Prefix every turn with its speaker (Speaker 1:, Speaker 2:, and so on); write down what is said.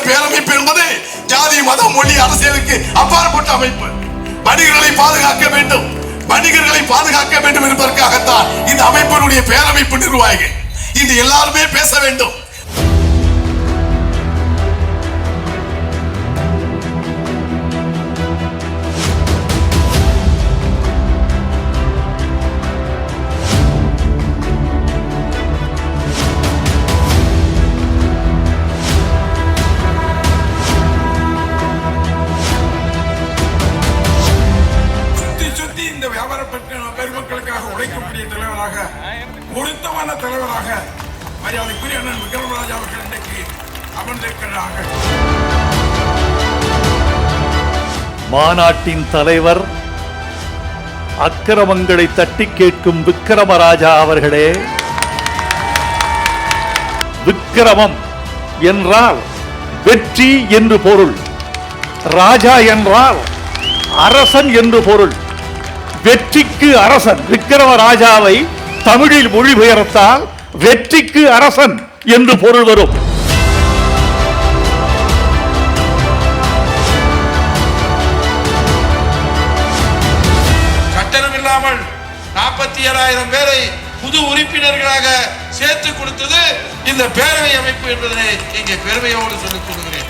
Speaker 1: பேரமைப்பு என்பது ஜாதி மதம் மொழி அரசியலுக்கு அப்பாற்பட்ட அமைப்பு. வணிகர்களை பாதுகாக்க வேண்டும், வணிகர்களை பாதுகாக்க வேண்டும் என்பதற்காகத்தான் இந்த அமைப்பினுடைய பேரமைப்பு நிர்வாகிகள். இது எல்லாருமே பேச வேண்டும். பெருமக்களுக்காக உழைக்கக்கூடிய தலைவராக, பொருத்தமான தலைவராக மரியாதைக்குரிய அண்ணன் விக்ரமராஜா அவர்கள் இன்றைக்கு அமர்ந்திருக்கிறார்கள்.
Speaker 2: மாநாட்டின் தலைவர் அக்கிரமங்களை தட்டி கேட்கும் விக்ரமராஜா அவர்களே, விக்கிரமம் என்றால் வெற்றி என்று பொருள், ராஜா என்றால் அரசன் என்று பொருள். வெற்றிக்கு அரசன் விக்கிரமராஜாவை தமிழில் மொழிபெயர்த்தால் வெற்றிக்கு அரசன் என்று பொருள் வரும்.
Speaker 3: கட்டணம் இல்லாமல் 47,000 பேரை புது உறுப்பினர்களாக சேர்த்து கொடுத்தது இந்த பேரவை அமைப்பு என்பதனை இங்கே பெருமையோடு சொல்லிக் கொள்கிறேன்.